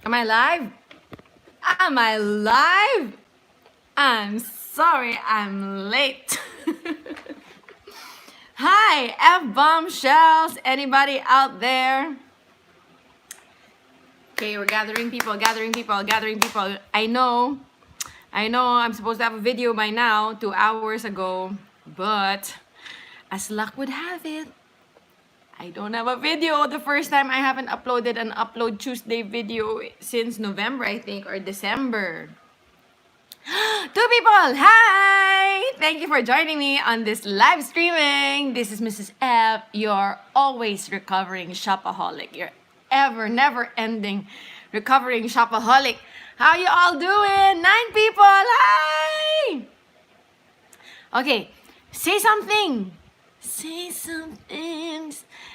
Am I live? Am I live? I'm sorry I'm late. Hi, F-bombshells. Anybody out there? Okay, we're gathering people. I know I'm supposed to have a video by now, 2 hours ago, but as luck would have it, I don't have a video. The first time I haven't uploaded an Upload Tuesday video since November, I think, or December. 2 people! Hi! Thank you for joining me on this live streaming. This is Mrs. F, your always recovering shopaholic, your ever, never-ending recovering shopaholic. How you all doing? 9 people! Hi! Okay, say something. Say something.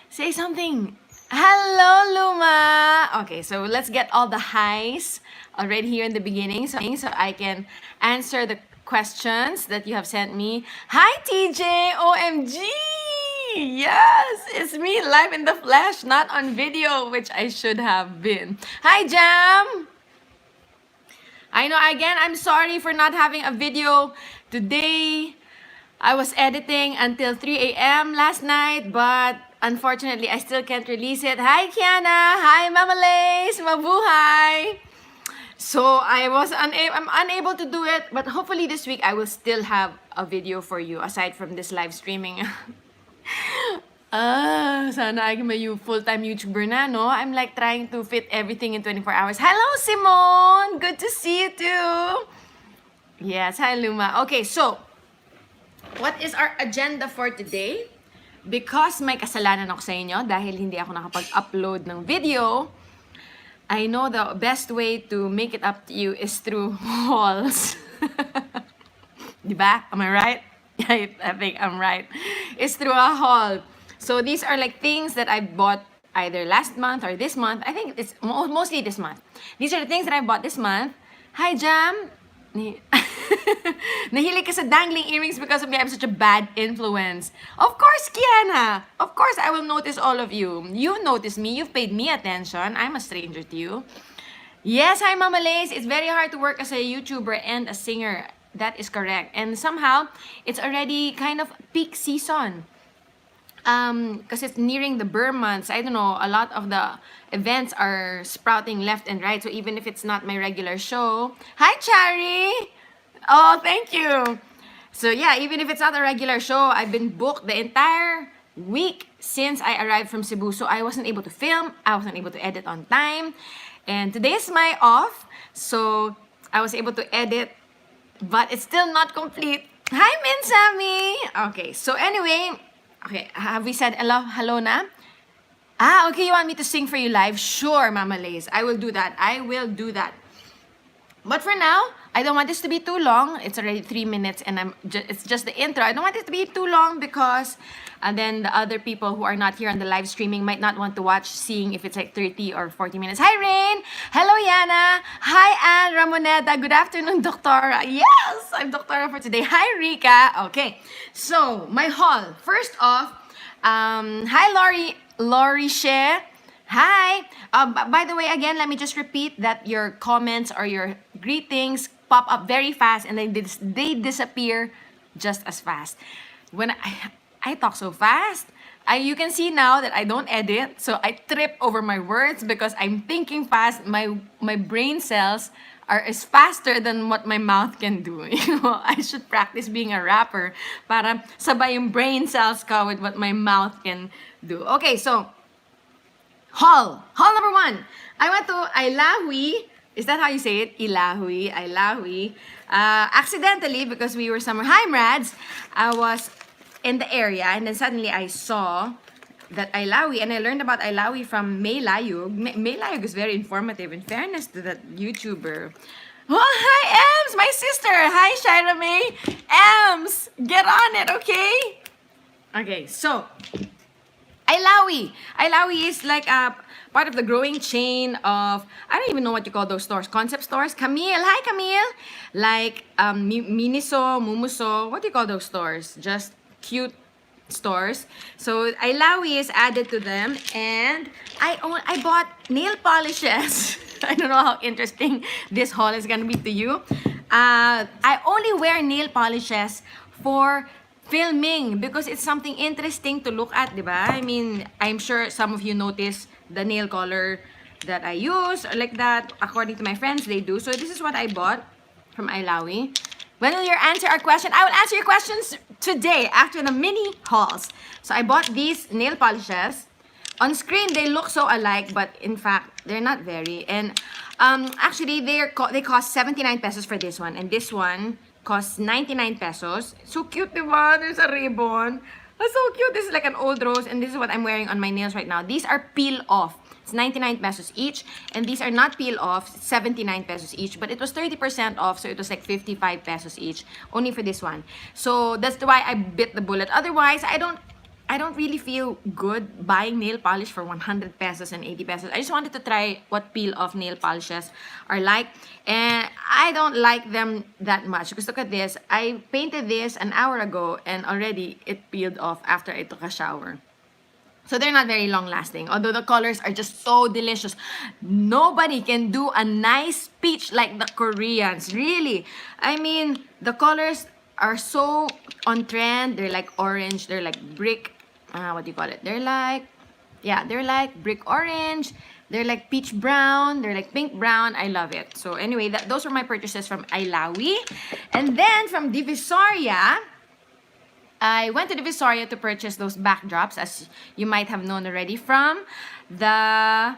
Say something. Hello, Luma. Okay, so let's get all the highs already here in the beginning so I can answer the questions that you have sent me. Hi, TJ. OMG. Yes, it's me live in the flesh, not on video, which I should have been. Hi, Jam. I know, again, I'm sorry for not having a video today. I was editing until 3 a.m. last night, but unfortunately, I still can't release it. Hi, Kiana! Hi, Mama Lace! Mabuhay! So, I'm unable to do it, but hopefully this week, I will still have a video for you, aside from this live streaming. Sana ay may full-time YouTuber na, no? I'm like trying to fit everything in 24 hours. Hello, Simone! Good to see you too! Yes, hi, Luma. Okay, so, what is our agenda for today? Because may kasalanan ako sa inyo dahil hindi ako nakapag-upload ng video, I know the best way to make it up to you is through hauls. Diba? Am I right? I think I'm right. It's through a haul. So these are like things that I bought either last month or this month. I think it's mostly this month. These are the things that I bought this month. Hi, Jam! Nahilig ka sa dangling earrings because of me. I'm such a bad influence. Of course, Kiana! Of course, I will notice all of you. You notice me. You've paid me attention. I'm a stranger to you. Yes, hi, Mama Lace. It's very hard to work as a YouTuber and a singer. That is correct. And somehow, it's already kind of peak season. Because it's nearing the Burr months. I don't know, a lot of the events are sprouting left and right. So even if it's not my regular show. Hi, Chari! Oh, thank you. So yeah, even if it's not a regular show, I've been booked the entire week since I arrived from Cebu. So I wasn't able to film. I wasn't able to edit on time. And today is my off. So I was able to edit, but it's still not complete. Hi, Min Sammy! Okay, so anyway, okay, have we said hello na? Okay, you want me to sing for you live? Sure, Mama Lays. I will do that. I will do that. But for now, I don't want this to be too long. It's already 3 minutes and it's just the intro. I don't want it to be too long because then the other people who are not here on the live streaming might not want to watch, seeing if it's like 30 or 40 minutes. Hi, Rain! Hello, Yana! Hi, Anne Ramoneta! Good afternoon, Doctora! Yes! I'm Doctora for today. Hi, Rika! Okay, so my haul. First off, hi, Lori She. Hi! By the way, again, let me just repeat that your comments or your greetings pop up very fast and then they disappear just as fast. When I talk so fast, you can see now that I don't edit, so I trip over my words because I'm thinking fast. My brain cells is faster than what my mouth can do. You know, I should practice being a rapper para sabay yung brain cells ko with what my mouth can do. Okay, so haul number 1. I went to Ilahui. Is that how you say it? Ilahui. Accidentally, because we were somewhere. Hi, Mrads. I was in the area, and then suddenly I saw that Ilahui, and I learned about Ilahui from May Layug. May Layug is very informative, in fairness to that YouTuber. Oh, hi, Ems, my sister. Hi, Shira May. Ems, get on it, okay? Okay, so Ilahui. Ilahui is like a part of the growing chain of, I don't even know what you call those stores. Concept stores? Camille. Hi, Camille. Like Miniso, Mumuso. What do you call those stores? Just cute stores. So Ilahui is added to them, and I bought nail polishes. I don't know how interesting this haul is gonna be to you. I only wear nail polishes for filming because it's something interesting to look at, diba? I mean, I'm sure some of you notice the nail color that I use, or like that. According to my friends, they do. So this is what I bought from Ailawi. When will you answer our question? I will answer your questions today after the mini hauls. So I bought these nail polishes. On screen, they look so alike, but in fact, they're not very. And actually, they cost 79 pesos for this one. And this one costs 99 pesos. So cute, diba? There's a ribbon. That's so cute. This is like an old rose. And this is what I'm wearing on my nails right now. These are peel off. It's 99 pesos each. And these are not peel off. 79 pesos each. But it was 30% off. So it was like 55 pesos each. Only for this one. So that's why I bit the bullet. Otherwise, I don't really feel good buying nail polish for 100 pesos and 80 pesos. I just wanted to try what peel-off nail polishes are like. And I don't like them that much. Because look at this. I painted this an hour ago and already it peeled off after I took a shower. So they're not very long lasting. Although the colors are just so delicious. Nobody can do a nice peach like the Koreans. Really. I mean, the colors are so on trend. They're like orange. They're like brick. What do you call it? They're like brick orange. They're like peach brown. They're like pink brown. I love it. So anyway, those are my purchases from Ailawi. And then from Divisoria, I went to Divisoria to purchase those backdrops, as you might have known already from the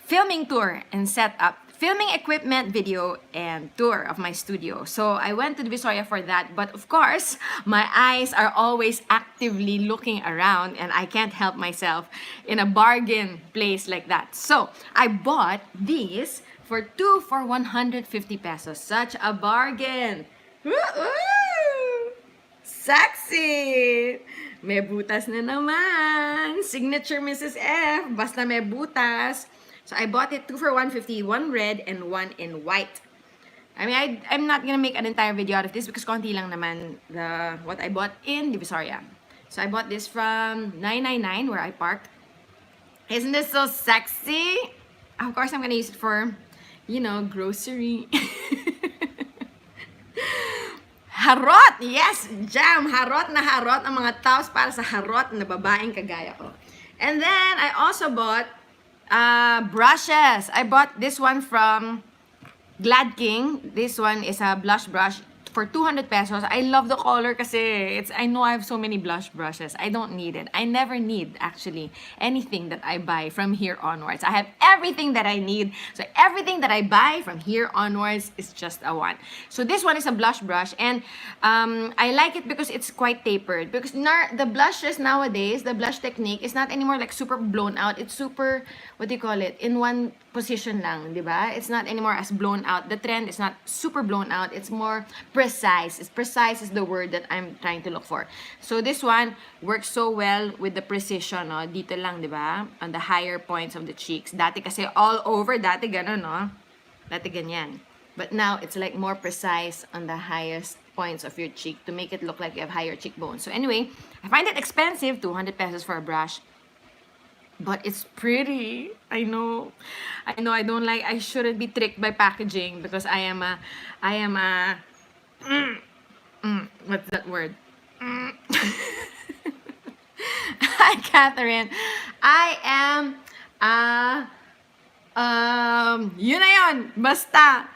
filming tour and setup. Filming equipment, video, and tour of my studio. So I went to Divisoria for that. But of course, my eyes are always actively looking around and I can't help myself in a bargain place like that. So I bought these for 2 for 150 pesos. Such a bargain. Woo-woo! Sexy! May butas na naman. Signature Mrs. F. Basta may butas. So I bought it 2 for 150, one red and one in white. I mean, I'm not gonna make an entire video out of this because konti lang naman what I bought in Divisoria. So I bought this from 999 where I parked. Isn't this so sexy? Of course, I'm gonna use it for, grocery. Harot! Yes! Jam! Harot na harot ang mga taos para sa harot na babaeng kagaya ko. And then, I also bought brushes. I bought this one from Glad King. This one is a blush brush for 200 pesos. I love the color kasi I know I have so many blush brushes. I don't need it. I never need, actually, anything that I buy from here onwards. I have everything that I need. So everything that I buy from here onwards is just a one. So this one is a blush brush. And I like it because it's quite tapered. Because the blushes nowadays, the blush technique is not anymore like super blown out. It's super, what do you call it? In one position lang, di ba? It's not anymore as blown out. The trend is not super blown out. It's more precise. Precise is the word that I'm trying to look for. So this one works so well with the precision, no? Dito lang, di ba? On the higher points of the cheeks. Dati kasi all over, dati ganun, no? Dati ganyan. But now, it's like more precise on the highest points of your cheek to make it look like you have higher cheekbones. So anyway, I find it expensive, 200 pesos for a brush. But it's pretty. I know I shouldn't be tricked by packaging because I am a what's that word? Hi, Catherine. I am yun na yun. Basta,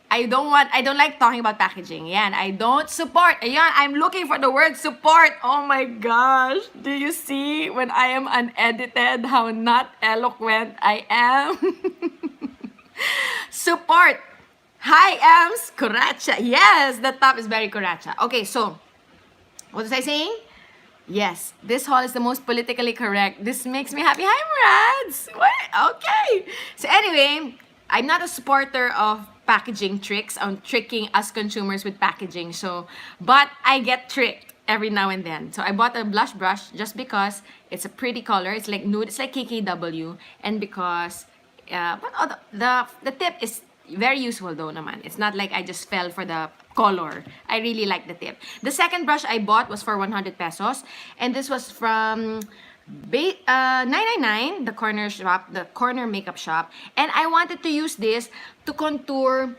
I don't like talking about packaging. Yan, I don't support. Ayan, I'm looking for the word support. Oh my gosh. Do you see when I am unedited how not eloquent I am? Support. Hi, Ems. Kuracha. Yes, the top is very kuracha. Okay, so, what was I saying? Yes, this haul is the most politically correct. This makes me happy. Hi, Murads. What? Okay. So anyway, I'm not a supporter of packaging tricks, on tricking us consumers with packaging. So, but I get tricked every now and then. So I bought a blush brush just because it's a pretty color. It's like nude. It's like KKW, and because the tip is very useful though naman. It's not like I just fell for the color. I really like the tip. The second brush I bought was for 100 pesos, and this was from 999, the corner shop, the corner makeup shop, and I wanted to use this to contour,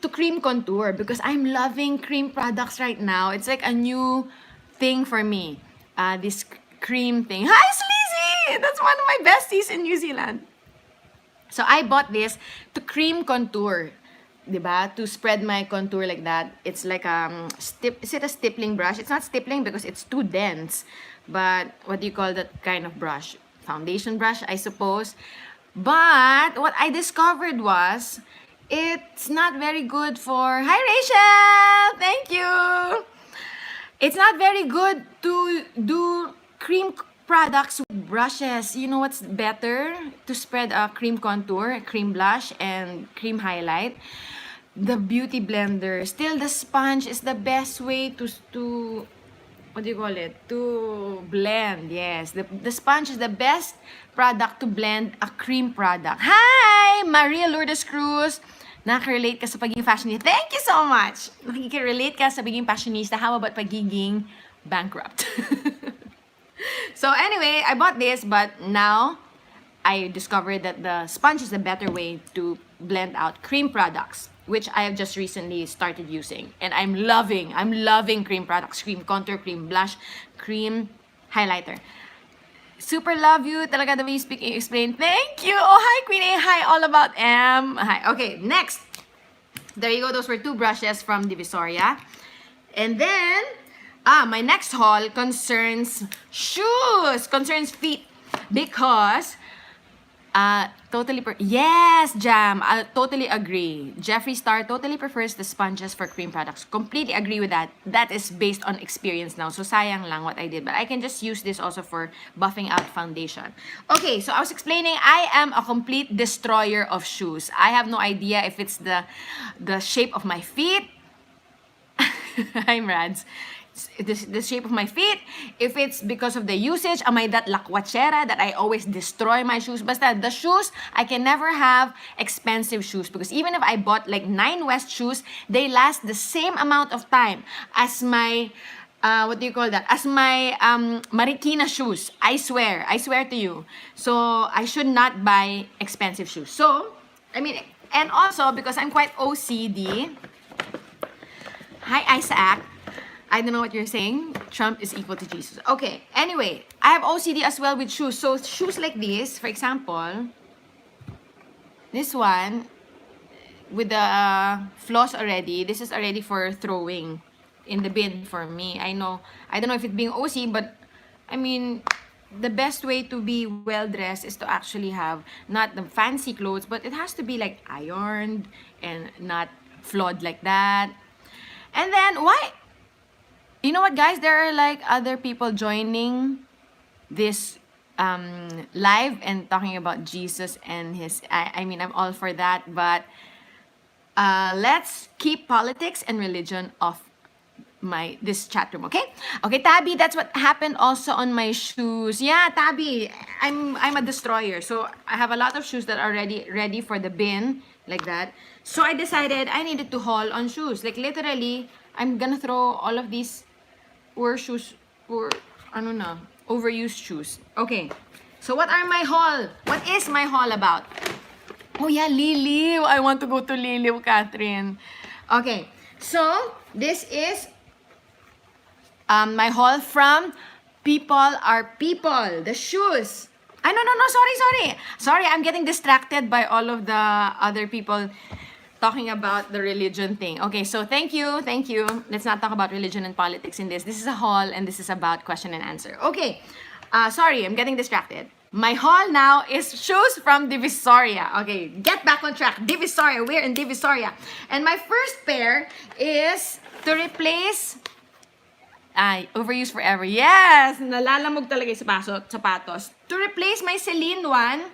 to cream contour, because I'm loving cream products right now. It's like a new thing for me. This cream thing. Hi, Sleazy! That's one of my besties in New Zealand. So I bought this to cream contour. 'Di ba? To spread my contour like that. It's like is it a stippling brush? It's not stippling because it's too dense. But what do you call that kind of brush? Foundation brush, I suppose. But what I discovered was it's not very good for... Hi, Rachel! Thank you! It's not very good to do cream products with brushes. You know what's better to spread a cream contour, a cream blush, and cream highlight? The Beauty Blender. Still, the sponge is the best way to what do you call it? To blend. Yes, the sponge is the best product to blend a cream product. Hi, Maria Lourdes Cruz. Nakaka-relate ka sa pagiging fashionista. Thank you so much. Nakikirelate ka sa pagiging fashionista. How about pagiging bankrupt? So anyway, I bought this, but now I discovered that the sponge is the better way to blend out cream products, which I have just recently started using. And I'm loving cream products. Cream contour, cream blush, cream highlighter. Super love you. Talaga the way you speak and explain. Thank you. Oh, hi, Queen A. Hi, all about M. Hi. Okay, next. There you go. Those were two brushes from Divisoria. And then, my next haul concerns shoes. Concerns feet. Because, yes, Jam. I totally agree. Jeffree Star totally prefers the sponges for cream products. Completely agree with that. That is based on experience now. So, sayang lang what I did. But I can just use this also for buffing out foundation. Okay, so I was explaining I am a complete destroyer of shoes. I have no idea if it's the shape of my feet. I'm Rads. The shape of my feet, if it's because of the usage, am I that lakwachera that I always destroy my shoes? Basta, the shoes, I can never have expensive shoes because even if I bought like 9 West shoes, they last the same amount of time as my, what do you call that? As my Marikina shoes. I swear to you. So, I should not buy expensive shoes. So, I mean, and also because I'm quite OCD. Hi, Isaac. I don't know what you're saying. Trump is equal to Jesus. Okay, anyway, I have OCD as well with shoes. So, shoes like this, for example, this one, with the floss already, this is already for throwing in the bin for me. I know, I don't know if it's being OC, but, I mean, the best way to be well-dressed is to actually have, not the fancy clothes, but it has to be like ironed and not flawed like that. And then, why? You know what, guys? There are like other people joining this live and talking about Jesus and his... I mean, I'm all for that, but let's keep politics and religion off this chat room, okay? Okay, Tabby, that's what happened also on my shoes. Yeah, Tabby, I'm a destroyer. So I have a lot of shoes that are ready for the bin, like that. So I decided I needed to haul on shoes. Like literally, I'm gonna throw all of these shoes, overused shoes. Okay, so what are my haul? What is my haul about? Oh yeah, Liliw. I want to go to Liliw, Catherine. Okay, so this is my haul from People Are People, the shoes. No, sorry, I'm getting distracted by all of the other people talking about the religion thing. Okay, so thank you. Let's not talk about religion and politics in this. This is a haul and this is about question and answer. Okay, sorry, I'm getting distracted. My haul now is shoes from Divisoria. Okay, get back on track. Divisoria, we're in Divisoria. And my first pair is to replace... overused forever. Yes! Nalalamog talaga yung sapatos. To replace my Celine one.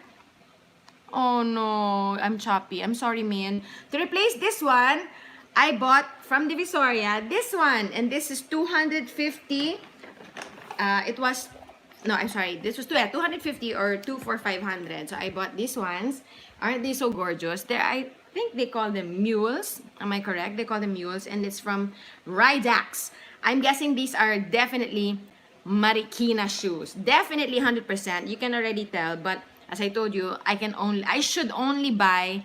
Oh no, I'm choppy. I'm sorry, man. To replace this one, I bought from Divisoria this one. And this is 250. This was 250 or 2 for 500. So I bought these ones. Aren't they so gorgeous? I think they call them mules. Am I correct? They call them mules. And it's from Ridax. I'm guessing these are definitely Marikina shoes. Definitely 100%. You can already tell, but as I told you, I should only buy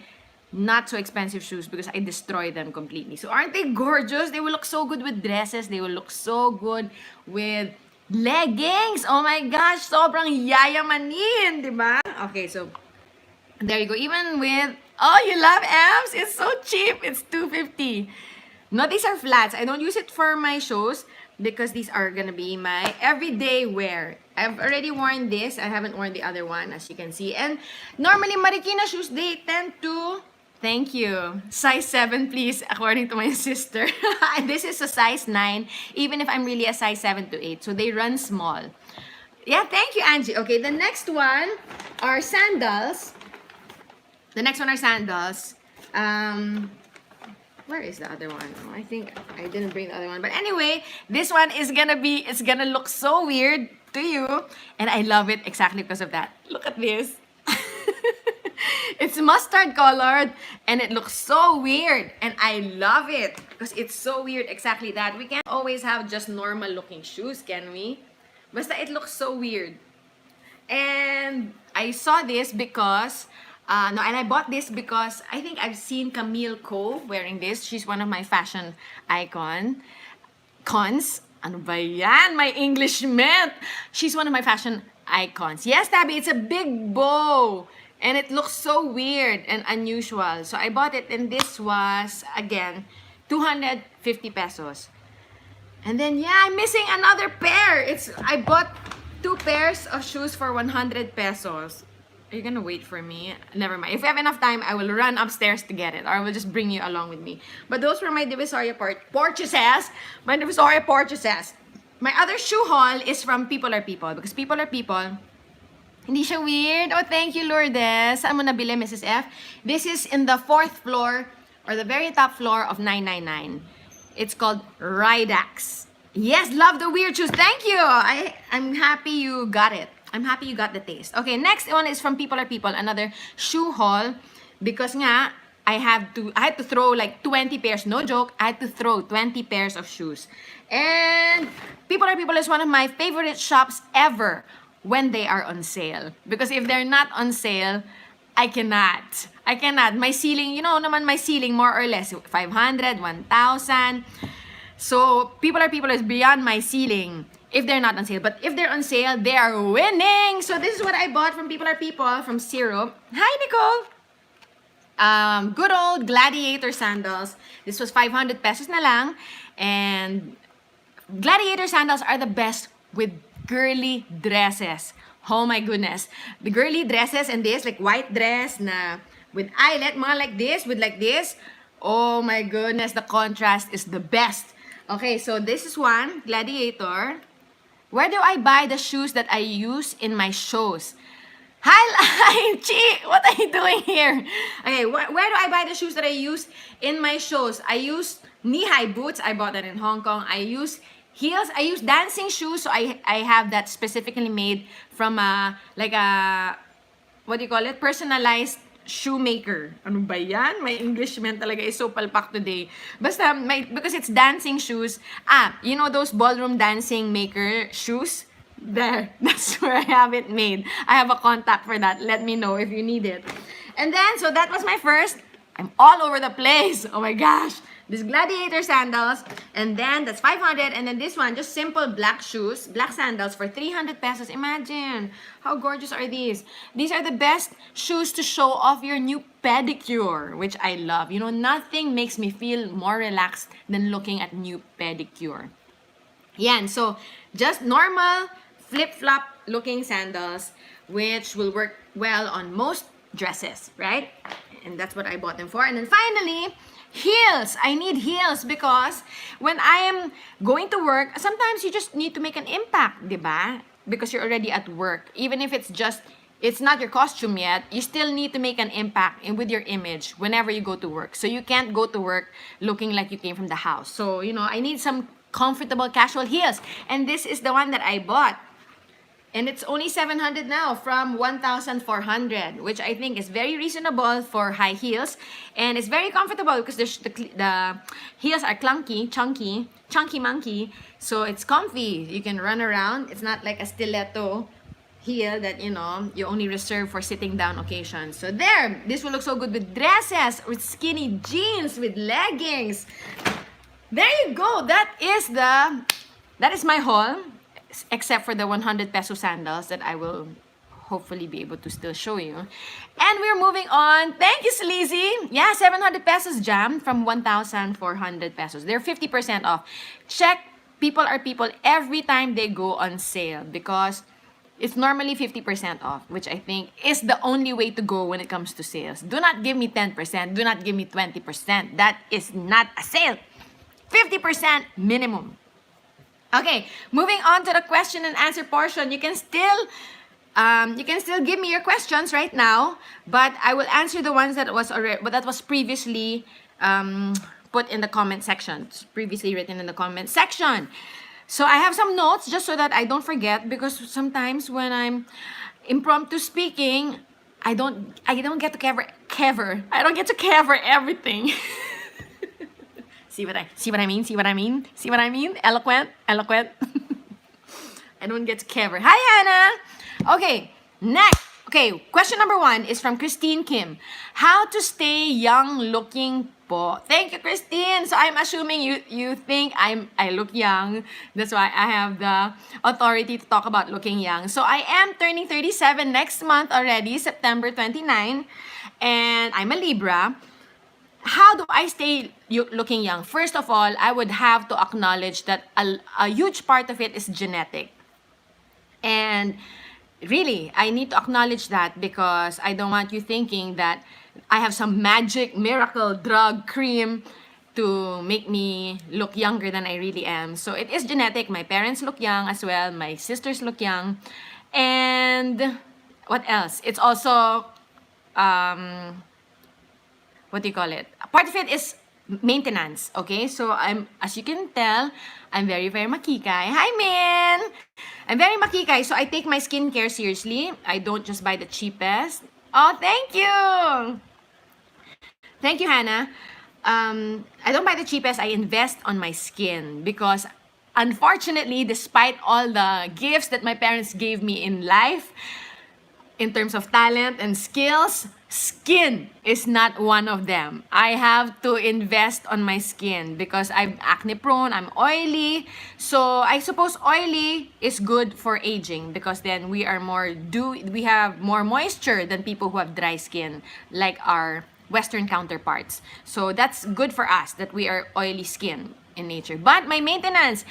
not so expensive shoes because I destroy them completely. So aren't they gorgeous? They will look so good with dresses. They will look so good with leggings. Oh my gosh, sobrang yayamanin, di ba? Okay, so there you go. Even with, oh, you love M's? It's so cheap. It's $250. No, these are flats. I don't use it for my shows because these are gonna be my everyday wear. I've already worn this. I haven't worn the other one, as you can see. And normally, Marikina shoes, they tend to, thank you, size 7, please, according to my sister. This is a size 9, even if I'm really a size 7 to 8. So they run small. Yeah, thank you, Angie. Okay, the next one are sandals. Where is the other one? Oh, I think I didn't bring the other one. But anyway, this one is it's gonna look so weird to you. And I love it exactly because of that. Look at this. It's mustard colored and it looks so weird. And I love it because it's so weird, exactly that. We can't always have just normal looking shoes, can we? Basta it looks so weird. And I saw this because and I bought this because I think I've seen Camille Ko wearing this. She's one of my fashion cons. Ano ba yan? My English meant. She's one of my fashion icons. Yes, Tabby, it's a big bow. And it looks so weird and unusual. So I bought it and this was, again, 250 pesos. And then, yeah, I'm missing another pair. I bought 2 pairs of shoes for 100 pesos. Are you gonna wait for me? Never mind. If we have enough time, I will run upstairs to get it. Or I will just bring you along with me. But those were my Divisoria purchases. My Divisoria purchases. My other shoe haul is from People Are People. Because People Are People, hindi siya weird. Oh, thank you, Lourdes. Saan mo nabili, Mrs. F? This is in the 4th floor or the very top floor of 999. It's called Ridax. Yes, love the weird shoes. Thank you. I'm happy you got it. I'm happy you got the taste. Okay, next one is from People Are People, another shoe haul. Because nga, I had to throw like 20 pairs. No joke, I had to throw 20 pairs of shoes. And People Are People is one of my favorite shops ever when they are on sale. Because if they're not on sale, I cannot. My ceiling, you know naman my ceiling more or less, 500, 1,000. So, People Are People is beyond my ceiling if they're not on sale. But if they're on sale, they are winning. So, this is what I bought from People Are People, from Syrup. Hi, Nicole! Good old Gladiator sandals. This was 500 pesos na lang. And Gladiator sandals are the best with girly dresses. Oh my goodness. The girly dresses and this, like white dress na with eyelet, mga like this, with like this. Oh my goodness, the contrast is the best. Okay, so this is one, Gladiator. Where do I buy the shoes that I use in my shows? Hi, Chi! What are you doing here? Okay, where do I buy the shoes that I use in my shows? I use knee-high boots. I bought that in Hong Kong. I use heels. I use dancing shoes. So I have that specifically made from what do you call it? Personalized shoemaker. Ano ba yan? My English man talaga is so palpak today. Basta, because it's dancing shoes. You know those ballroom dancing maker shoes? There. That's where I have it made. I have a contact for that. Let me know if you need it. And then, so that was my first. I'm all over the place. Oh my gosh. This Gladiator sandals. And then, that's 500. And then this one, just simple black shoes. Black sandals for 300 pesos. Imagine. How gorgeous are these? These are the best shoes to show off your new pedicure, which I love. You know, nothing makes me feel more relaxed than looking at new pedicure. Yan. So, just normal flip-flop looking sandals, which will work well on most dresses, right? And that's what I bought them for. And then finally, heels. I need heels because when I am going to work, sometimes you just need to make an impact, diba? Because you're already at work. Even if it's not your costume yet, you still need to make an impact with your image whenever you go to work. So you can't go to work looking like you came from the house. So, you know, I need some comfortable casual heels. And this is the one that I bought. And it's only 700 now from 1,400, which I think is very reasonable for high heels. And it's very comfortable because the heels are chunky monkey. So it's comfy. You can run around. It's not like a stiletto heel that, you know, you only reserve for sitting down occasions. So there, this will look so good with dresses, with skinny jeans, with leggings. There you go. That is my haul, except for the 100 peso sandals that I will hopefully be able to still show you. And we're moving on. Thank you, Sleazy. Yeah, 700 pesos jam from 1,400 pesos. They're 50% off. Check People Are People every time they go on sale because it's normally 50% off, which I think is the only way to go when it comes to sales. Do not give me 10%. Do not give me 20%. That is not a sale. 50% minimum. Okay, moving on to the question and answer portion. You can still give me your questions right now, but I will answer the ones that was previously put in the comment section, previously written in the comment section. So I have some notes just so that I don't forget, because sometimes when I'm impromptu speaking, I don't get to cover everything. See what I mean? Eloquent. I don't get to cover. Hi, Hannah. Okay, next. Okay, question number 1 is from Christine Kim. How to stay young looking po? Thank you, Christine. So I'm assuming you think I look young. That's why I have the authority to talk about looking young. So I am turning 37 next month already, September 29, and I'm a Libra. How do I stay looking young? First of all, I would have to acknowledge that a huge part of it is genetic. And really, I need to acknowledge that because I don't want you thinking that I have some magic miracle drug cream to make me look younger than I really am. So it is genetic. My parents look young as well. My sisters look young. And what else? It's also what do you call it? Part of it is maintenance, okay? So as you can tell, I'm very, very makikay. Hi, Min! I'm very makikay, so I take my skincare seriously. I don't just buy the cheapest. Oh, thank you! Thank you, Hannah. I don't buy the cheapest. I invest on my skin because unfortunately, despite all the gifts that my parents gave me in life, in terms of talent and skills, skin is not one of them. I have to invest on my skin because I'm acne prone, I'm oily. So I suppose oily is good for aging because then we have more moisture than people who have dry skin, like our Western counterparts. So that's good for us that we are oily skin in nature. But my maintenance,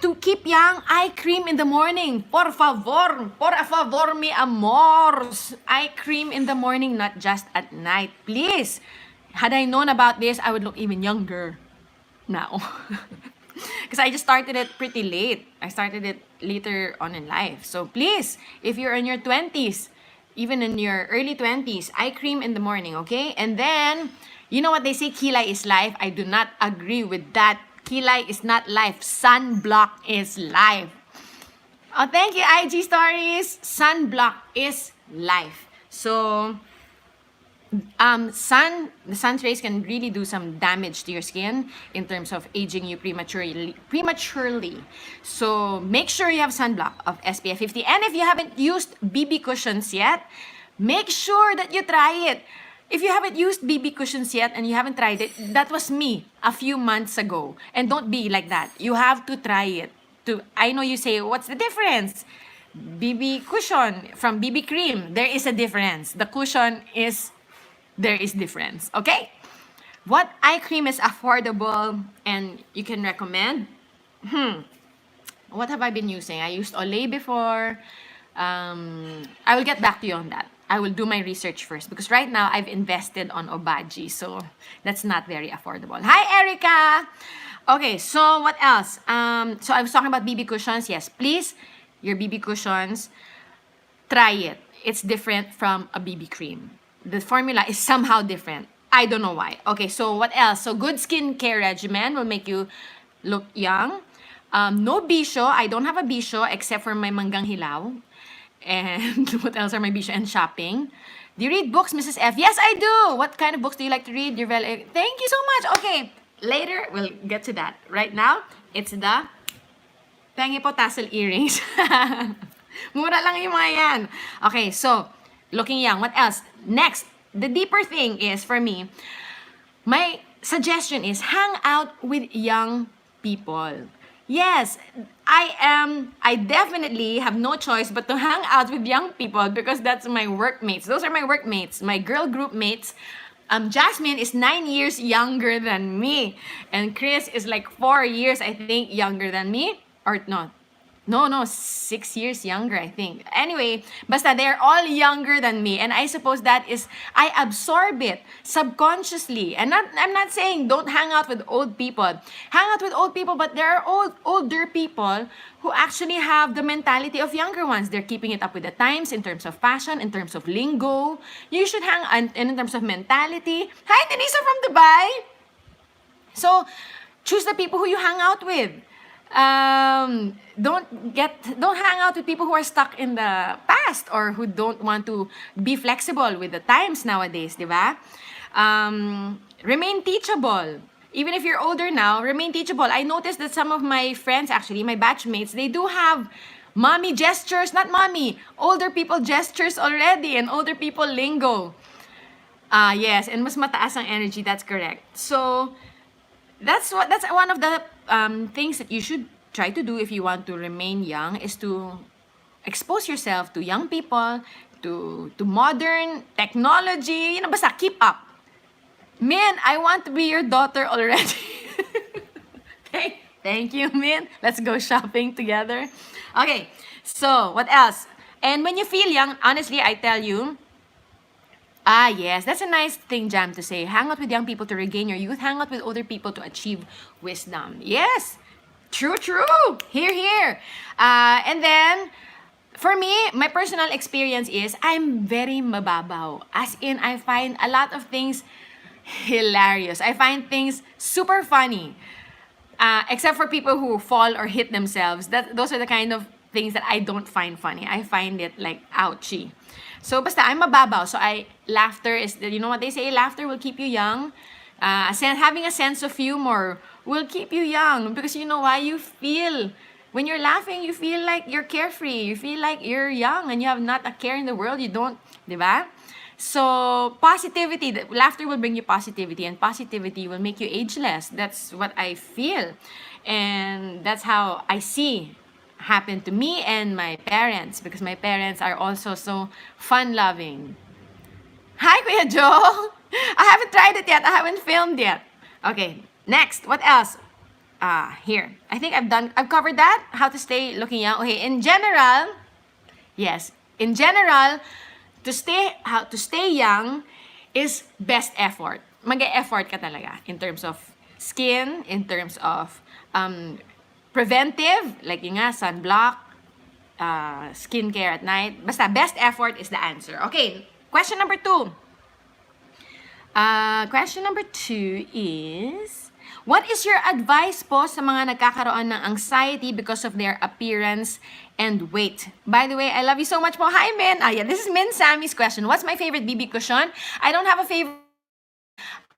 to keep young, eye cream in the morning. Por favor, mi amors. Eye cream in the morning, not just at night. Please. Had I known about this, I would look even younger now. Because I just started it pretty late. I started it later on in life. So please, if you're in your 20s, even in your early 20s, eye cream in the morning, okay? And then, you know what they say, kilay is life. I do not agree with that. Kilay is not life. Sunblock is life. Oh, thank you, IG stories. Sunblock is life. So, the sun's rays can really do some damage to your skin in terms of aging you prematurely. So, make sure you have sunblock of SPF 50. And if you haven't used BB cushions yet, make sure that you try it. If you haven't used BB cushions yet and you haven't tried it, that was me a few months ago. And don't be like that. You have to try it. I know you say, what's the difference? BB cushion from BB cream, there is a difference. The cushion there is difference. Okay? What eye cream is affordable and you can recommend? What have I been using? I used Olay before. I will get back to you on that. I will do my research first because right now I've invested on Obagi, so that's not very affordable. Hi, Erica! Okay, so what else? So I was talking about BB cushions. Yes, please, your BB cushions, try it. It's different from a BB cream. The formula is somehow different. I don't know why. Okay, so what else? So good skincare regimen will make you look young. No bisyo. I don't have a bisyo except for my manggang hilaw. And what else are my bisyo? And shopping. Do you read books, Mrs. F? Yes, I do. What kind of books do you like to read? Thank you so much. Okay, later we'll get to that. Right now, it's the Pengi po tassel earrings. Mura lang yung mga yan. Okay, so, looking young. What else? Next, the deeper thing is, for me, my suggestion is hang out with young people. Yes, I definitely have no choice but to hang out with young people because that's my workmates. Those are my workmates, my girl group mates. Jasmine is 9 years younger than me. And Chris is like 4 years, I think, younger than me. Or no, 6 years younger, I think. Anyway, basta they're all younger than me. And I suppose that is, I absorb it subconsciously. And I'm not saying don't hang out with old people. Hang out with old people, but there are older people who actually have the mentality of younger ones. They're keeping it up with the times in terms of fashion, in terms of lingo. You should and in terms of mentality. Hi, Denisa from Dubai! So, choose the people who you hang out with. Don't hang out with people who are stuck in the past or who don't want to be flexible with the times nowadays, di ba? Remain teachable. Even if you're older now, remain teachable. I noticed that some of my friends, actually, my batchmates, they do have mommy gestures, not mommy, older people gestures already and older people lingo. Yes, and mas mataas ang energy, that's correct. So, that's one of the things that you should try to do if you want to remain young is to expose yourself to young people, to modern technology, basta keep up. Min, I want to be your daughter already. Thank you, Min. Let's go shopping together. Okay, so what else? And when you feel young, honestly, I tell you, yes, that's a nice thing, Jam, to say. Hang out with young people to regain your youth. Hang out with older people to achieve wisdom. Yes, true. Here. And then, for me, my personal experience is I'm very mababaw. As in, I find a lot of things hilarious. I find things super funny. Except for people who fall or hit themselves. Those are the kind of things that I don't find funny. I find it like ouchy. So, basta, I'm mababaw. So, laughter is, you know what they say? Laughter will keep you young. Having a sense of humor will keep you young. Because you know why? When you're laughing, you feel like you're carefree. You feel like you're young and you have not a care in the world. You don't, di ba? So, positivity. Laughter will bring you positivity. And positivity will make you ageless. That's what I feel. And that's how I see happened to me and my parents because my parents are also so fun-loving. Hi, Kuya Joe! I haven't tried it yet. I haven't filmed yet. Okay, next. What else? Here. I think I've covered that. How to stay looking young. Okay, in general, yes. In general, how to stay young is best effort. Mag-e-effort ka talaga in terms of skin, in terms of preventive, like yung nga, sunblock, skincare at night. Basta, best effort is the answer. Okay, question number 2. Question number 2 is, what is your advice po sa mga nagkakaroon ng anxiety because of their appearance and weight? By the way, I love you so much po. Hi, Min. Yeah, this is Min Sammy's question. What's my favorite BB cushion? I don't have a favorite.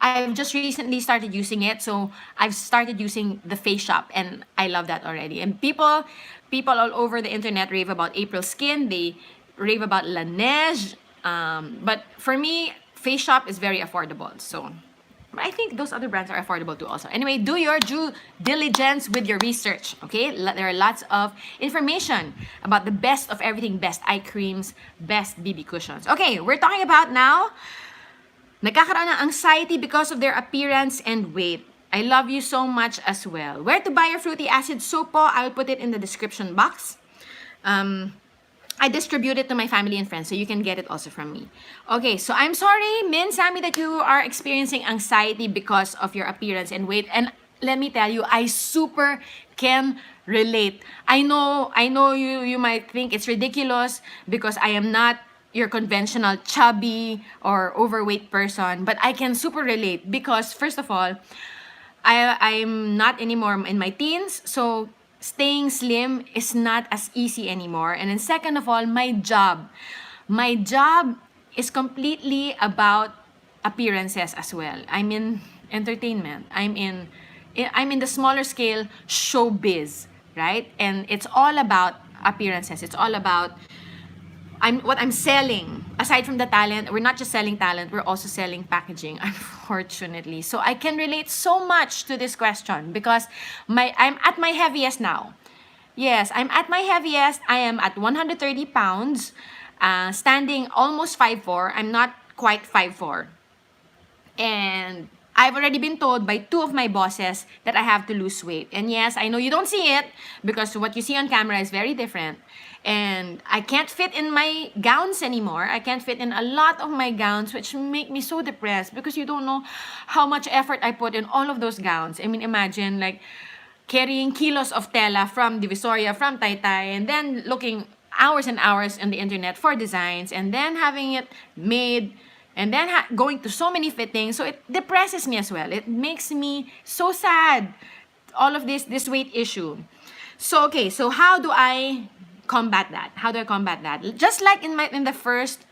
I've just recently started using it, so I've started using the Face Shop, and I love that already. And people all over the internet rave about April Skin. They rave about Laneige. But for me, Face Shop is very affordable. So I think those other brands are affordable too also. Anyway, do your due diligence with your research, okay? There are lots of information about the best of everything, best eye creams, best BB cushions. Okay, we're talking about now nagkakaroon ng anxiety because of their appearance and weight. I love you so much as well. Where to buy your fruity acid soap po? I'll put it in the description box. I distribute it to my family and friends, so you can get it also from me. Okay, so I'm sorry, Min, Sammy, that you are experiencing anxiety because of your appearance and weight. And let me tell you, I super can relate. I know you might think it's ridiculous because I am not your conventional chubby or overweight person, but I can super relate because first of all, I'm not anymore in my teens, so staying slim is not as easy anymore. And then second of all, my job. My job is completely about appearances as well. I'm in entertainment. I'm in the smaller scale showbiz, right? And it's all about appearances. It's all about what I'm selling. Aside from the talent, we're not just selling talent, we're also selling packaging, unfortunately. So I can relate so much to this question because I'm at my heaviest now. Yes, I'm at my heaviest. I am at 130 pounds, standing almost 5'4". I'm not quite 5'4". And I've already been told by 2 of my bosses that I have to lose weight. And yes, I know you don't see it because what you see on camera is very different. And I can't fit in my gowns anymore. I can't fit in a lot of my gowns, which make me so depressed because you don't know how much effort I put in all of those gowns. I mean, imagine like carrying kilos of tela from Divisoria, from Taytay, and then looking hours and hours on the internet for designs, and then having it made, and then going to so many fittings. So it depresses me as well. It makes me so sad, all of this weight issue. So okay, so how do I combat that? How do I combat that? Just like in the first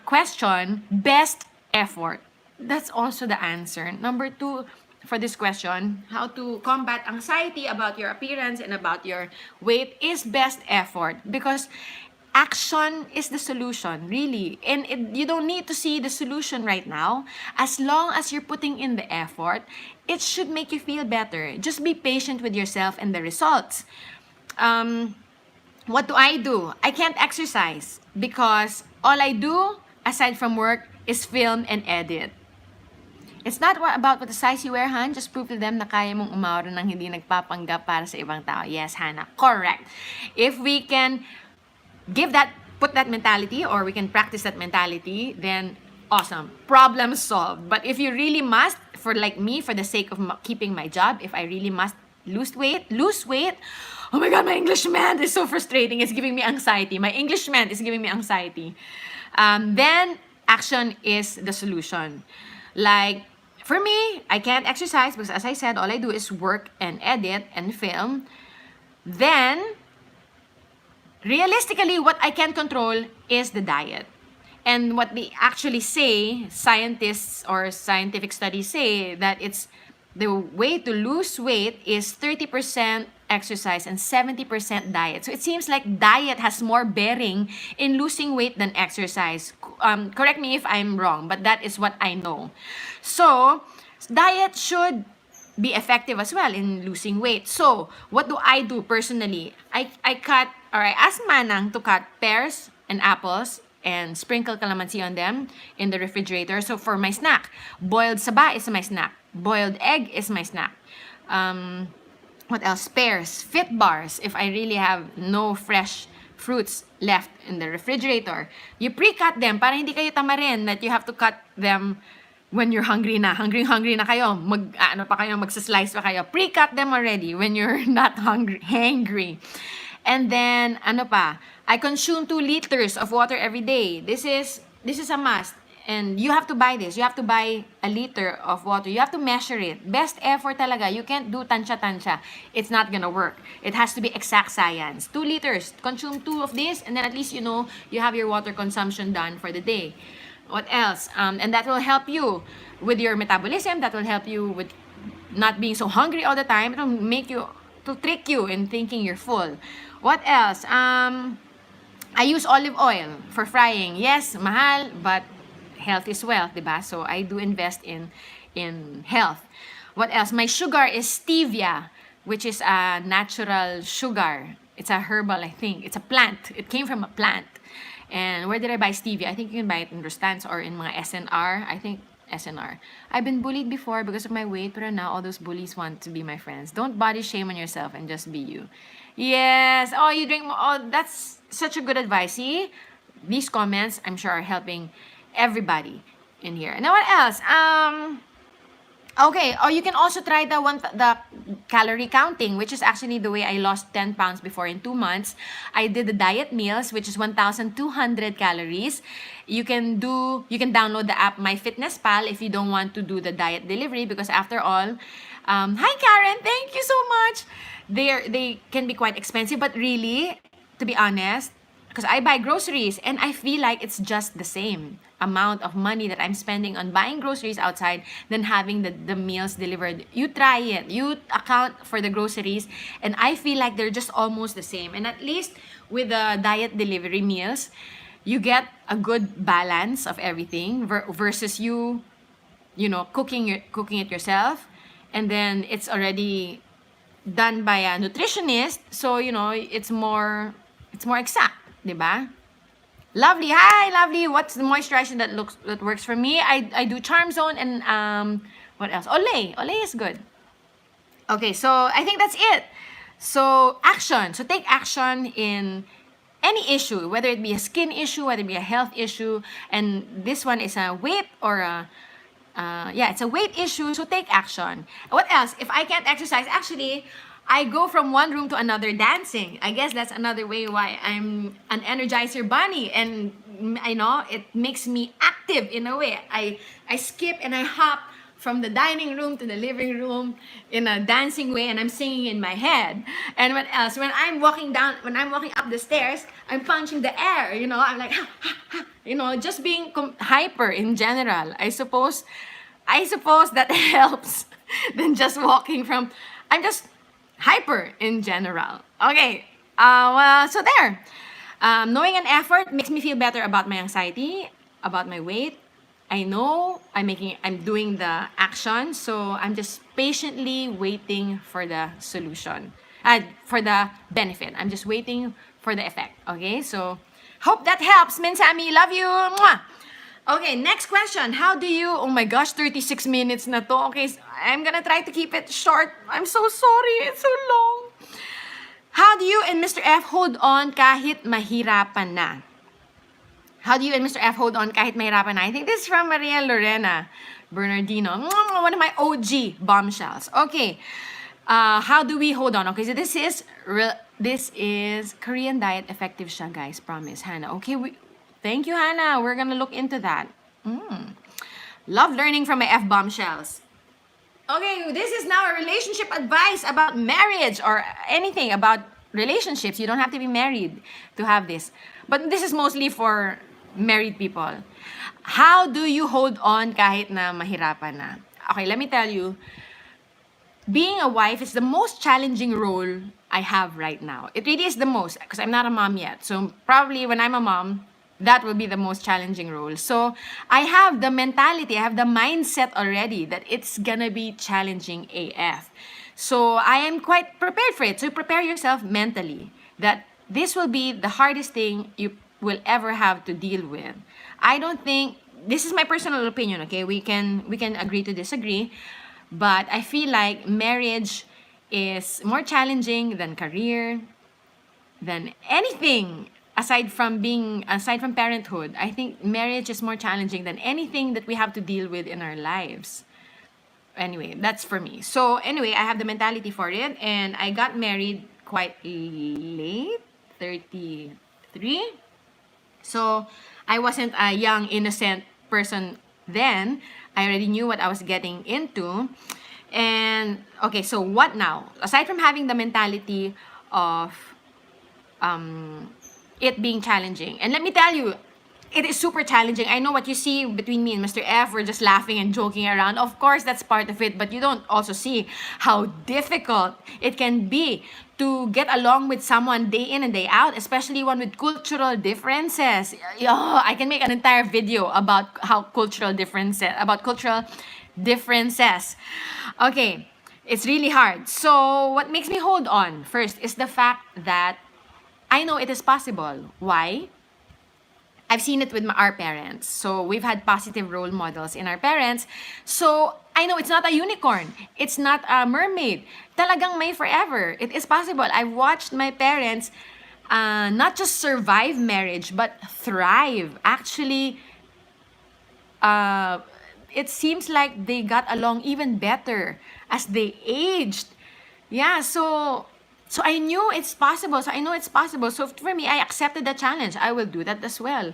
question, best effort. That's also the answer. Number 2 for this question, how to combat anxiety about your appearance and about your weight is best effort, because action is the solution, really. And you don't need to see the solution right now. As long as you're putting in the effort, it should make you feel better. Just be patient with yourself and the results. What do? I can't exercise because all I do aside from work is film and edit. It's not about what the size you wear, Han. Just prove to them na kaya mong umawro ng hindi nagpapanggap para sa ibang tao. Yes, Hannah. Correct. If we can put that mentality, or we can practice that mentality, then awesome. Problem solved. But if you really must, for like me, for the sake of keeping my job, if I really must lose weight, oh my God, my English man is so frustrating. It's giving me anxiety. My English man is giving me anxiety. Then action is the solution. Like, for me, I can't exercise because, as I said, all I do is work and edit and film. Then, realistically, what I can control is the diet. And what they actually say, scientists or scientific studies say, that it's the way to lose weight is 30% exercise and 70% diet. So it seems like diet has more bearing in losing weight than exercise. Correct me if I'm wrong, but that is what I know. So diet should be effective as well in losing weight. So what do I do personally? I ask Manang to cut pears and apples and sprinkle calamansi on them in the refrigerator. So for my snack, boiled saba is my snack. Boiled egg is my snack. What else? Pears, fit bars, if I really have no fresh fruits left in the refrigerator. You pre-cut them para hindi kayo tamarin that you have to cut them when you're hungry na. Hungry na kayo. Magsaslice pa kayo. Pre-cut them already when you're not hangry. And then, I consume 2 liters of water every day. This is a must. And you have to buy this. You have to buy a liter of water. You have to measure it. Best effort talaga. You can't do tansya-tansya. It's not gonna work. It has to be exact science. 2 liters. Consume 2 of this, and then at least you know you have your water consumption done for the day. What else? And that will help you with your metabolism. That will help you with not being so hungry all the time. It will trick you in thinking you're full. What else? I use olive oil for frying. Yes, mahal, but health is wealth, diba? So I do invest in health. What else? My sugar is stevia, which is a natural sugar. It's a herbal, I think. It's a plant. It came from a plant. And where did I buy stevia? I think you can buy it in Rustans or in mga SNR. I think SNR. I've been bullied before because of my weight, but now all those bullies want to be my friends. Don't body shame on yourself and just be you. Yes. Oh, you drink more. Oh, that's such a good advice. See? These comments, I'm sure, are helping everybody in here. Now what else? Okay, or you can also try the calorie counting, which is actually the way I lost 10 pounds before in 2 months. I did the diet meals, which is 1,200 calories. You can download the app MyFitnessPal if you don't want to do the diet delivery, because after all, hi Karen, thank you so much. they can be quite expensive, but really, to be honest, because I buy groceries and I feel like it's just the same amount of money that I'm spending on buying groceries outside than having the meals delivered. You try it. You account for the groceries and I feel like they're just almost the same. And at least with the diet delivery meals, you get a good balance of everything versus cooking it yourself, and then it's already done by a nutritionist, so it's more exact, di ba? Lovely. Hi, Lovely. What's the moisturization that works for me? I do Charm Zone and what else? Olay. Olay is good. Okay, so I think that's it. So action. So take action in any issue, whether it be a skin issue, whether it be a health issue, and this one is a weight or it's a weight issue, so take action. What else? If I can't exercise, actually, I go from one room to another dancing. I guess that's another way why I'm an energizer bunny, and I know it makes me active in a way. I skip and I hop from the dining room to the living room in a dancing way, and I'm singing in my head. And what else? When I'm walking up the stairs, I'm punching the air. I'm like, ha, ha, ha. Just being hyper in general. I suppose that helps than just walking from. I'm just hyper in general. Okay. So there. Knowing an effort makes me feel better about my anxiety, about my weight. I know I'm doing the action, so I'm just patiently waiting for the solution, for the benefit. I'm just waiting for the effect. Okay, so hope that helps. Minsami, love you. Mwah! Okay, next question. How do you, oh my gosh, 36 minutes na to. Okay, I'm gonna try to keep it short. I'm so sorry, it's so long. How do you and Mr. F hold on kahit mahirapan na? How do you and Mr. F hold on kahit mahirapan na? I think this is from Maria Lorena Bernardino. One of my OG bombshells. Okay. How do we hold on? Okay, so this is Korean diet effective siya, guys. Promise, Hannah. Okay, thank you, Hannah. We're gonna look into that. Love learning from my F bombshells. Okay, this is now a relationship advice about marriage or anything about relationships. You don't have to be married to have this. But this is mostly for married people. How do you hold on kahit na mahirapan na? Okay, let me tell you. Being a wife is the most challenging role I have right now. It really is the most, because I'm not a mom yet. So probably when I'm a mom, that will be the most challenging role. So I have the mentality, I have the mindset already that it's gonna be challenging AF. So I am quite prepared for it. So prepare yourself mentally that this will be the hardest thing you will ever have to deal with. I don't think, this is my personal opinion, okay? We can agree to disagree, but I feel like marriage is more challenging than career, than anything aside from parenthood. I think marriage is more challenging than anything that we have to deal with in our lives. Anyway, that's for me. So anyway, I have the mentality for it, and I got married quite late, 33. So I wasn't a young, innocent person then. I already knew what I was getting into. And okay, so what now? Aside from having the mentality of it being challenging, and let me tell you, it is super challenging. I know what you see between me and Mr. F. We're just laughing and joking around. Of course, that's part of it, but you don't also see how difficult it can be to get along with someone day in and day out, especially one with cultural differences. I can make an entire video about cultural differences. Okay, it's really hard. So what makes me hold on first is the fact that I know it is possible. Why? I've seen it with our parents. So we've had positive role models in our parents. So I know it's not a unicorn. It's not a mermaid. Talagang may forever. It is possible. I've watched my parents not just survive marriage, but thrive. Actually, it seems like they got along even better as they aged. Yeah, so I knew it's possible. So I know it's possible. So for me, I accepted the challenge. I will do that as well.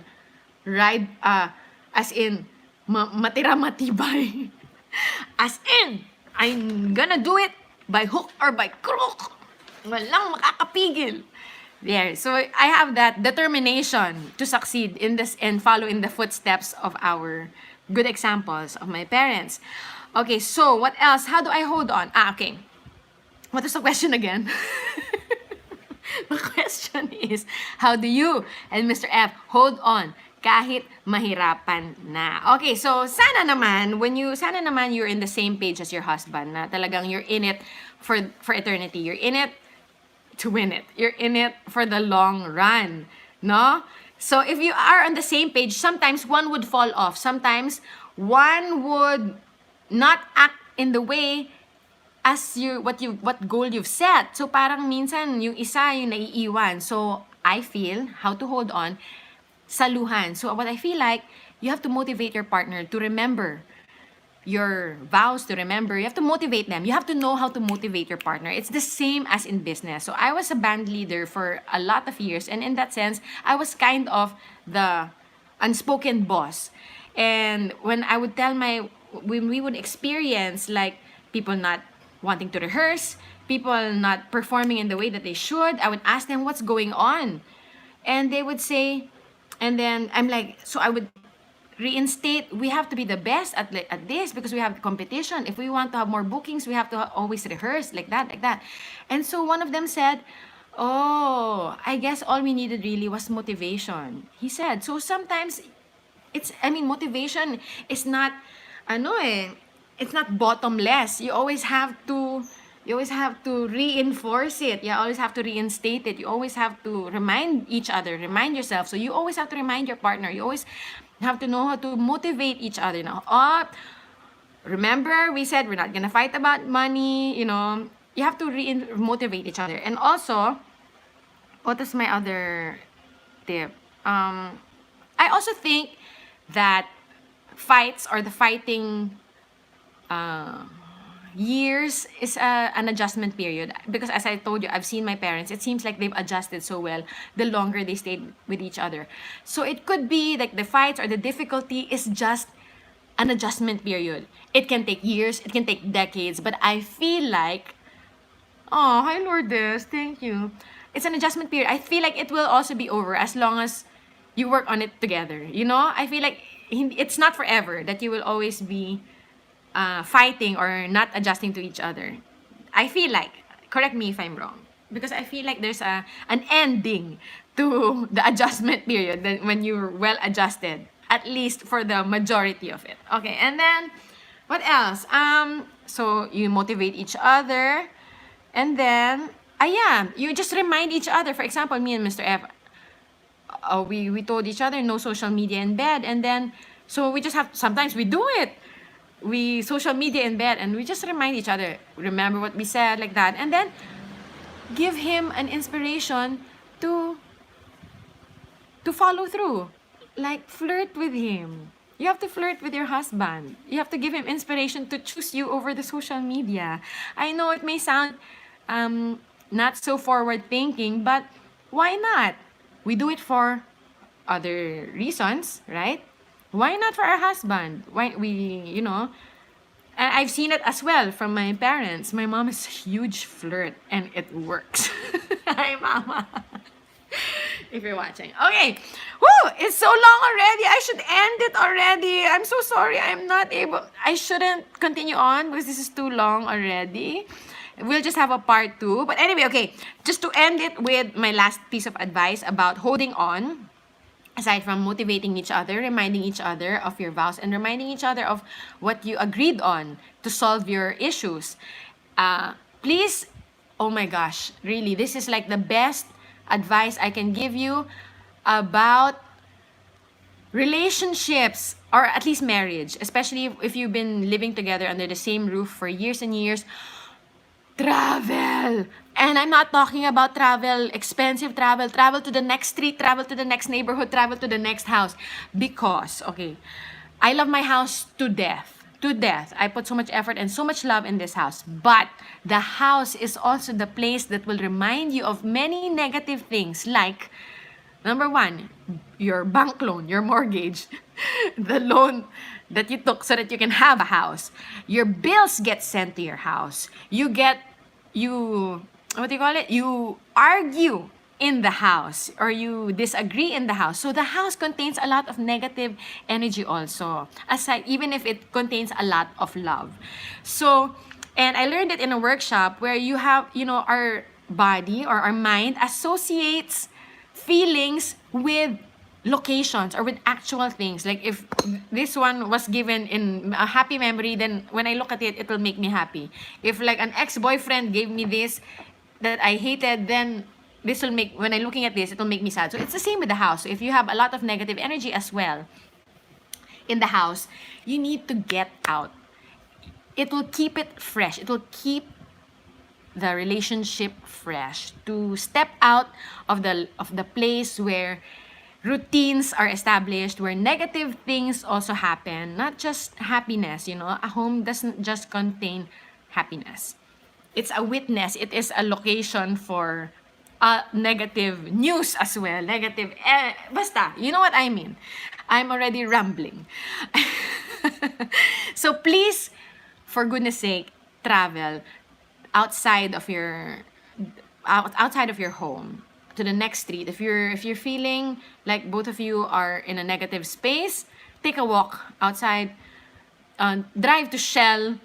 Ride, as in, matira matibay. As in, I'm gonna do it by hook or by crook. Walang makakapigil. There. So I have that determination to succeed in this and follow in the footsteps of our good examples of my parents. Okay, so what else? How do I hold on? Okay. What is the question again? The question is, how do you and Mr. F hold on kahit mahirapan na? Okay, so sana naman you're in the same page as your husband na talagang you're in it for eternity. You're in it to win it. You're in it for the long run, no? So if you are on the same page, sometimes one would fall off. Sometimes one would not act in the way as what goal you've set. So parang minsan yung isa yung naiiwan. So I feel how to hold on, saluhan. So what I feel like, you have to motivate your partner to remember your vows, to remember. You have to motivate them. You have to know how to motivate your partner. It's the same as in business. So I was a band leader for a lot of years, and in that sense, I was kind of the unspoken boss. And when we would experience like people not wanting to rehearse, people not performing in the way that they should, I would ask them what's going on. And they would say, and then I'm like, so I would reinstate, we have to be the best at this because we have competition. If we want to have more bookings, we have to always rehearse like that. And so one of them said, oh, I guess all we needed really was motivation. He said, so sometimes motivation is not, it's not bottomless. You always have to reinforce it. You always have to reinstate it. You always have to remind each other, remind yourself. So you always have to remind your partner. You always have to know how to motivate each other. Now, remember we said we're not gonna fight about money. You have to motivate each other. And also, what is my other tip? I also think that fights or the fighting years is an adjustment period, because as I told you, I've seen my parents, it seems like they've adjusted so well the longer they stayed with each other. So it could be like the fights or the difficulty is just an adjustment period. It can take years, it can take decades, but I feel like, oh, hi Lourdes, thank you. It's an adjustment period. I feel like it will also be over as long as you work on it together. I feel like it's not forever that you will always be fighting or not adjusting to each other. I feel like, correct me if I'm wrong, because I feel like there's an ending to the adjustment period when you're well adjusted, at least for the majority of it. Okay, and then what else? So you motivate each other, and then you just remind each other. For example, me and Mr. F, we told each other no social media in bed, and then so we just have, sometimes we do it. We social media in bed, and we just remind each other, remember what we said, like that, and then give him an inspiration to follow through. Like, flirt with him. You have to flirt with your husband. You have to give him inspiration to choose you over the social media. I know it may sound not so forward thinking, but why not? We do it for other reasons, right? Why not for our husband? Why and I've seen it as well from my parents. My mom is a huge flirt, and it works. Hi, mama. If you're watching. Okay. Woo! It's so long already. I should end it already. I'm so sorry. I'm not able. I shouldn't continue on because this is too long already. We'll just have a part 2. But anyway, okay. Just to end it with my last piece of advice about holding on. Aside from motivating each other, reminding each other of your vows, and reminding each other of what you agreed on to solve your issues. Please, oh my gosh, really, this is like the best advice I can give you about relationships, or at least marriage, especially if you've been living together under the same roof for years and years. Travel! And I'm not talking about travel, expensive travel to the next street, travel to the next neighborhood, travel to the next house. Because, okay, I love my house to death. To death. I put so much effort and so much love in this house. But the house is also the place that will remind you of many negative things, like, number 1, your bank loan, your mortgage, the loan that you took so that you can have a house. Your bills get sent to your house. what do you call it? You argue in the house or you disagree in the house. So the house contains a lot of negative energy also, aside even if it contains a lot of love. So, and I learned it in a workshop where you have, our body or our mind associates feelings with locations or with actual things. Like if this one was given in a happy memory, then when I look at it, it will make me happy. If like an ex-boyfriend gave me this that I hated, then this will make, when I'm looking at this, it will make me sad. So it's the same with the house. So if you have a lot of negative energy as well in the house, you need to get out. It will keep it fresh. It will keep the relationship fresh. To step out of the place where routines are established, where negative things also happen, not just happiness. A home doesn't just contain happiness. It's a witness. It is a location for negative news as well. Negative, basta, you know what I mean. I'm already rambling. So please, for goodness sake, travel outside of your home to the next street. If you're feeling like both of you are in a negative space, take a walk outside, drive to Shell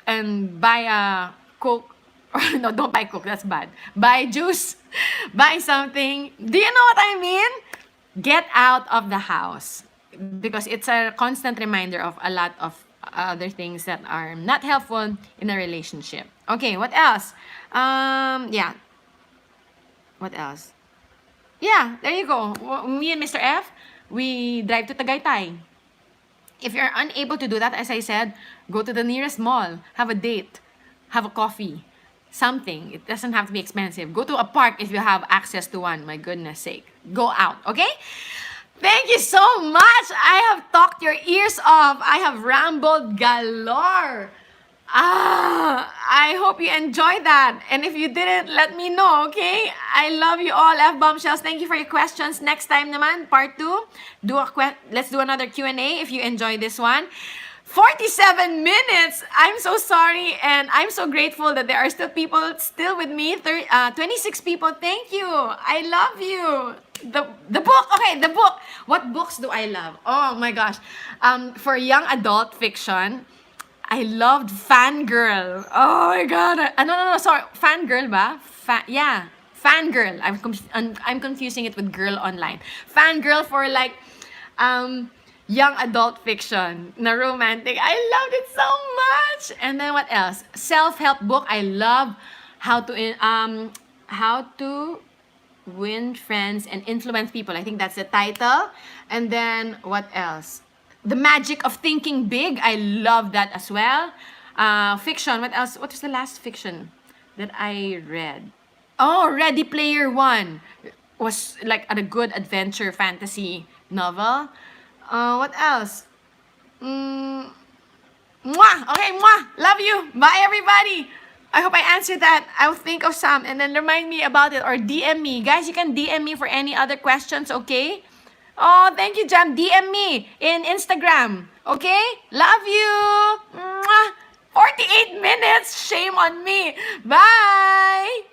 and buy a Coke. Or no, don't buy Coke, that's bad. Buy juice, buy something. Do you know what I mean? Get out of the house, because it's a constant reminder of a lot of other things that are not helpful in a relationship. Okay, what else? Yeah. What else? Yeah, there you go. Me and Mr. F, we drive to Tagaytay. If you're unable to do that, as I said, go to the nearest mall, have a date, have a coffee, something. It doesn't have to be expensive. Go to a park if you have access to one. My goodness sake. Go out, okay? Thank you so much. I have talked your ears off. I have rambled galore. I hope you enjoyed that. And if you didn't, let me know, okay? I love you all, F-Bombshells. Thank you for your questions. Next time naman, part 2. Let's do another Q&A if you enjoyed this one. 47 minutes! I'm so sorry, and I'm so grateful that there are still people still with me. 26 people. Thank you. I love you. The book. Okay, the book. What books do I love? Oh my gosh. For young adult fiction, I loved Fangirl. Oh my god. No, sorry. Fangirl ba? Yeah. Fangirl. I'm confusing it with Girl Online. Fangirl for like young adult fiction na romantic. I loved it so much. And then what else? Self-help book. I love how to win friends and influence people. I think that's the title. And then what else? The Magic of Thinking Big. I love that as well. Fiction. What else? What was the last fiction that I read? Oh, Ready Player One was like a good adventure fantasy novel. What else? Mwah! Okay, mwah! Love you! Bye, everybody! I hope I answered that. I'll think of some and then remind me about it or DM me. Guys, you can DM me for any other questions, okay? Oh, thank you, Jam. DM me in Instagram. Okay? Love you! Mwah! 48 minutes! Shame on me! Bye!